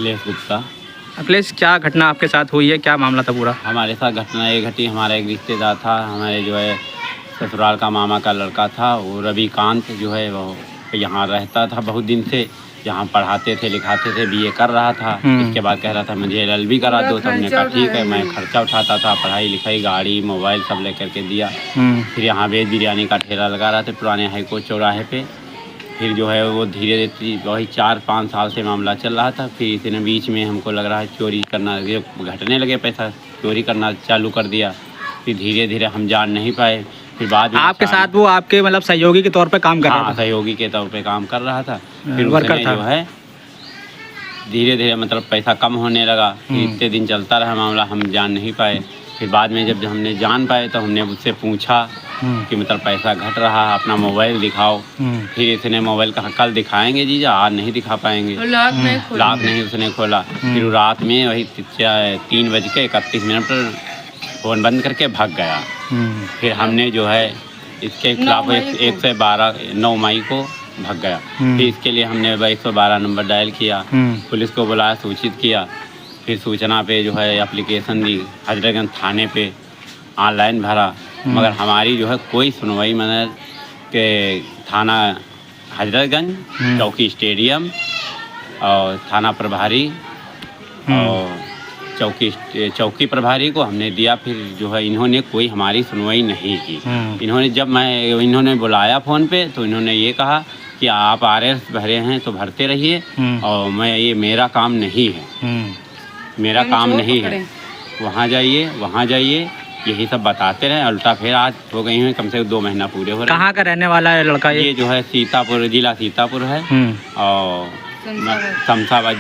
अखिलेश गुप्ता। अखिलेश, क्या घटना आपके साथ हुई है, क्या मामला था पूरा? हमारे साथ घटना ये घटी, हमारा एक रिश्तेदार था, हमारे जो है ससुराल का मामा का लड़का था, वो रविकांत जो है वो यहाँ रहता था बहुत दिन से, यहाँ पढ़ाते थे लिखाते थे, बीए कर रहा था। इसके बाद कह रहा था मुझे एलएलबी करा दो, तो हमने कहा ठीक है। मैं खर्चा उठाता था, पढ़ाई लिखाई, गाड़ी मोबाइल सब लेकर के दिया। फिर यहाँ वेज बिरयानी का ठेला लगा रहा था पुराने हाईकोर्ट चौराहे पे। फिर जो है वो धीरे धीरे वही 4-5 साल से मामला चल रहा था। फिर इतने बीच में हमको लग रहा है चोरी करना घटने लगे, पैसा चोरी करना चालू कर दिया। फिर धीरे धीरे हम जान नहीं पाए। फिर बाद में आपके साथ वो आपके मतलब सहयोगी के तौर पे काम कर रहा था? सहयोगी के तौर पे काम कर रहा था। फिर उसने जो है धीरे धीरे मतलब पैसा कम होने लगा। इतने दिन चलता रहा मामला, हम जान नहीं पाए। फिर बाद में जब हमने जान पाए तो हमने उससे पूछा कि मतलब पैसा घट रहा है, अपना मोबाइल दिखाओ। फिर इसने मोबाइल कहा कल दिखाएंगे जीजा, आज नहीं दिखा पाएंगे। लॉक नहीं उसने खोला। फिर रात में वही 3:31 पर फ़ोन बंद करके भाग गया। फिर हमने जो है इसके खिलाफ 112 9 मई को भाग गया। फिर इसके लिए हमने 112 नंबर डायल किया, पुलिस को बुलाया, सूचित किया। फिर सूचना पे जो है एप्लीकेशन दी, हजरतगंज थाने पे ऑनलाइन भरा, मगर हमारी जो है कोई सुनवाई मतलब के थाना हजरतगंज, चौकी स्टेडियम और थाना प्रभारी और चौकी प्रभारी को हमने दिया। फिर जो है इन्होंने कोई हमारी सुनवाई नहीं की। इन्होंने बुलाया फ़ोन पे तो इन्होंने ये कहा कि आप RS भरे हैं तो भरते रहिए, और ये मेरा काम नहीं है, मेरा काम नहीं है, वहाँ जाइए यही सब बताते रहे। उल्टा फिर आज हो गई हैं, कम से कम 2 महीना पूरे हो रहे। कहाँ का रहने वाला है लड़का? ये जो है सीतापुर, जिला सीतापुर है, और शमशाबाद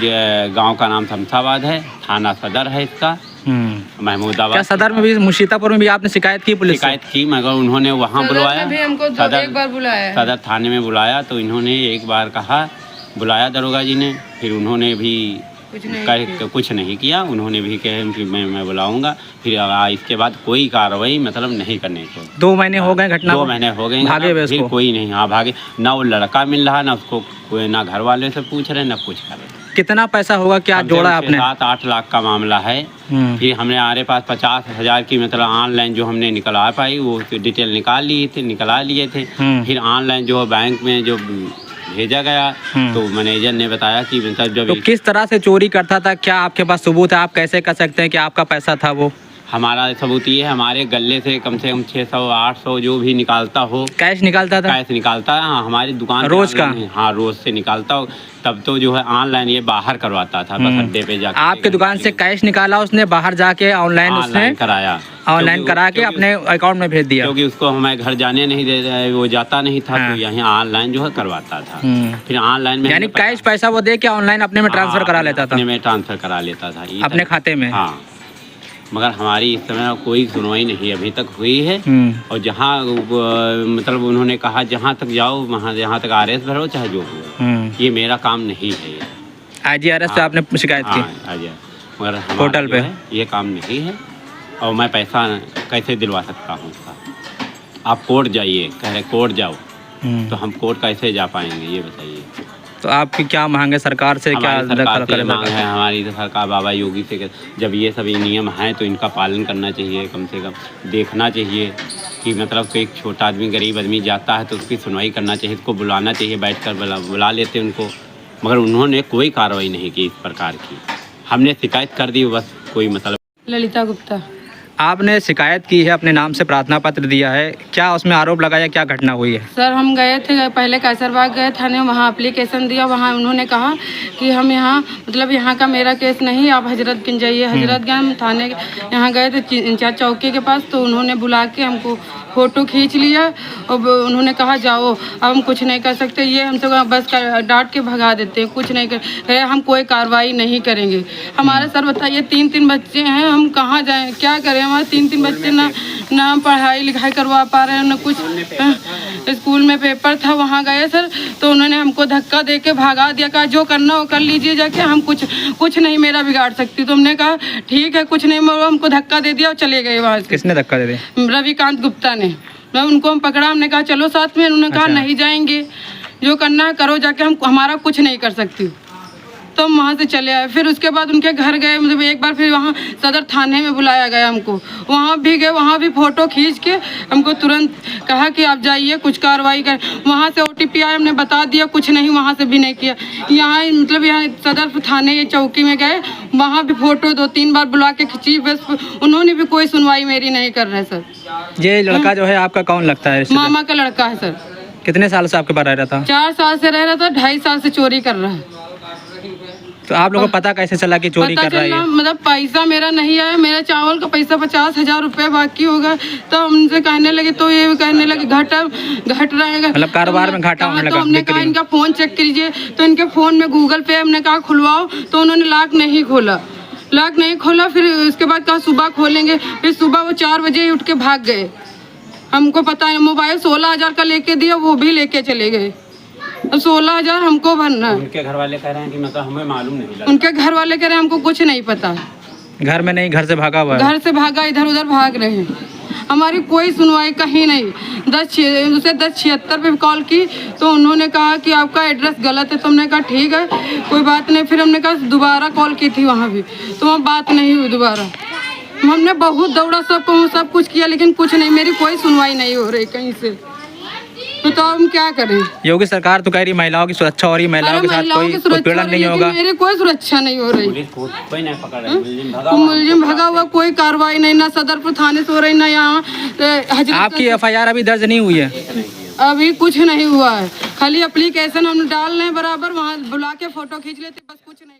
गांव का नाम शमशाबाद है, थाना सदर है इसका, महमूदाबाद। क्या सदर में भी, सीतापुर में भी आपने शिकायत की? पुलिस शिकायत की, मगर उन्होंने वहाँ बुलवाया, एक बार बुलाया, सदर थाने में बुलाया, तो इन्होंने एक बार कहा, बुलाया दरोगा जी ने, फिर उन्होंने भी कुछ नहीं किया। उन्होंने भी कहा कि मैं बुलाऊंगा। फिर इसके बाद कोई कार्रवाई मतलब नहीं करने को। 2 महीने हो गए घटना, 2 महीने हो गए, भागे हुए फिर कोई नहीं। हाँ भागे, ना वो लड़का मिल रहा, ना उसको कोई, ना घर वाले से पूछ रहे, ना कुछ कर रहे। कितना पैसा होगा, क्या जोड़ा आपने? 7-8 लाख का मामला है। फिर हमने हमारे पास 50,000 की मतलब ऑनलाइन जो हमने निकला पाई वो डिटेल निकला लिए थे। फिर ऑनलाइन जो बैंक में जो भेजा गया, तो मैनेजर ने बताया कि मतलब जब तो किस तरह से चोरी करता था, क्या आपके पास सबूत है? आप कैसे कर सकते हैं कि आपका पैसा था वो? हमारा सबूत ये है, हमारे गले से कम 600-800 जो भी निकालता हो, कैश निकालता था, कैश निकालता है। हाँ, हमारी दुकान रोज का? हाँ, रोज से निकालता हो। तब तो जो है ऑनलाइन ये बाहर करवाता था, बस अड्डे पे जाकर। आपके दुकान से कैश निकाला उसने, बाहर जाके ऑनलाइन कराया, ऑनलाइन करा के अपने अकाउंट में भेज दिया, क्योंकि उसको हमें घर जाने नहीं दे, वो जाता नहीं था। तो यहीं ऑनलाइन जो है करवाता था। फिर ऑनलाइन में यानी कैश पैसा वो दे के ऑनलाइन अपने में ट्रांसफर करा लेता था, अपने में ट्रांसफर करा लेता था अपने खाते में। हाँ, मगर हमारी इस समय कोई सुनवाई नहीं अभी तक हुई है। और जहाँ मतलब उन्होंने कहा जहाँ तक जाओ, वहाँ जहाँ तक RS भरो, चाहे जो हो, ये मेरा काम नहीं है। IGRS से आपने शिकायत की? मगर होटल पे ये काम नहीं है, और मैं पैसा कैसे दिलवा सकता हूँ उसका? आप कोर्ट जाइए, कह रहे कोर्ट जाओ, तो हम कोर्ट कैसे जा पाएंगे ये बताइए। तो आपकी क्या मांग है सरकार से? क्या मांग है हमारी? तो सरकार बाबा योगी से, जब ये सभी नियम हैं तो इनका पालन करना चाहिए, कम से कम देखना चाहिए कि मतलब कोई छोटा आदमी, गरीब आदमी जाता है तो उसकी सुनवाई करना चाहिए, उसको बुलाना चाहिए, बैठकर बुला लेते उनको। मगर उन्होंने कोई कार्रवाई नहीं की इस प्रकार की। हमने शिकायत कर दी, बस कोई मतलब। ललिता गुप्ता। आपने शिकायत की है, अपने नाम से प्रार्थना पत्र दिया है, क्या उसमें आरोप लगाया, क्या घटना हुई है? सर, हम गए थे पहले कैसरबाग गए थाने, वहाँ एप्लीकेशन दिया। वहाँ उन्होंने कहा कि हम यहाँ मतलब यहाँ का मेरा केस नहीं, आप हजरतगंज जाइए। हजरतगंज थाने यहाँ गए थे इंचार्ज चौकी के पास, तो उन्होंने बुला के हमको फ़ोटो खींच लिया और उन्होंने कहा जाओ, अब हम कुछ नहीं कर सकते, ये हमसे बस डांट के भगा देते हैं, कुछ नहीं कर, हम कोई कार्रवाई नहीं करेंगे। हमारे सर बताइए 3 बच्चे हैं, हम कहाँ जाएं, क्या करें? हमारे 3 बच्चे ना पढ़ाई लिखाई करवा पा रहे हैं, ना कुछ। स्कूल में पेपर था, वहाँ गए सर, तो उन्होंने हमको धक्का दे के भगा दिया, कहा जो करना हो कर लीजिए जाके, हम कुछ नहीं मेरा बिगाड़ सकती। तो हमने कहा ठीक है, कुछ नहीं, हमको धक्का दे दिया और चले गए वहाँ से। किसने धक्का दे दिया? रविकांत गुप्ता ने। उनको हम पकड़ा, हमने कहा चलो साथ में, उन्होंने कहा नहीं जाएंगे, जो करना है करो जाके, हम हमारा कुछ नहीं कर सकती। तो हम वहाँ से चले आए। फिर उसके बाद उनके घर गए, मतलब एक बार फिर वहाँ सदर थाने में बुलाया गया हमको, वहाँ भी गए, वहाँ भी फ़ोटो खींच के हमको तुरंत कहा कि आप जाइए कुछ कार्रवाई कर। वहाँ से OTP आया, हमने बता दिया, कुछ नहीं, वहाँ से भी नहीं किया। यहाँ मतलब यहाँ सदर थाने ये चौकी में गए, वहाँ भी फ़ोटो 2-3 बार बुला के खींची, बस उन्होंने भी कोई सुनवाई मेरी नहीं कर रहे सर। ये लड़का जो है आपका कौन लगता है? मामा का लड़का है सर। कितने साल से आपके पास रह रहा था? 4 साल से रह रहा था, 2.5 साल से चोरी कर रहा है। तो आप लोगों को पता कैसे चला कि चोरी कर रहा है? मतलब पैसा मेरा नहीं आया, मेरा चावल का पैसा 50,000 रुपये बाकी होगा, तो हमसे कहने लगे, तो ये कहने लगे घट रहेगा, मतलब कारोबार में घाटा होने लगा। तो हमने कहा इनका फ़ोन चेक कीजिए, तो इनके फ़ोन में गूगल पे हमने कहा खुलवाओ, तो उन्होंने लॉक नहीं खोला। फिर उसके बाद कहा सुबह खोलेंगे, फिर सुबह वो 4 बजे ही उठ के भाग गए। हमको पता है, मोबाइल 16,000 का लेके दिया, वो भी लेके चले गए। 16,000 हमको भरना है। उनके घर वाले कह रहे हैं कि मतलब हमें मालूम नहीं लगा। उनके घर वाले कह रहे हैं हमको कुछ नहीं पता। घर में नहीं, घर से भागा हुआ है? घर से भागा, इधर उधर भाग रहे हैं। हमारी कोई सुनवाई कहीं नहीं। 1076 पे कॉल की, तो उन्होंने कहा कि आपका एड्रेस गलत है। तो हमने कहा ठीक है, कोई बात नहीं। फिर हमने कहा दोबारा कॉल की थी वहाँ भी, तो वहाँ बात नहीं हुई दोबारा। हमने बहुत दौड़ा, सब कुछ किया, लेकिन कुछ नहीं, मेरी कोई सुनवाई नहीं हो रही कहीं से। तो हम क्या करें? योगी सरकार तो कह रही महिलाओं की सुरक्षा हो रही, महिलाओं के साथ कोई उत्पीड़न नहीं होगा। मेरी कोई सुरक्षा नहीं हो रही, कोई नहीं पकड़ रहा, मुलजिम भगा हुआ, कोई कार्रवाई नहीं, ना सदरपुर थाने से हो रही, ना यहाँ। आपकी FIR अभी दर्ज नहीं हुई है? अभी कुछ नहीं हुआ है, खाली एप्लीकेशन हम डाल रहे हैं बराबर, वहाँ बुला के फ़ोटो खींच लेते, बस कुछ नहीं।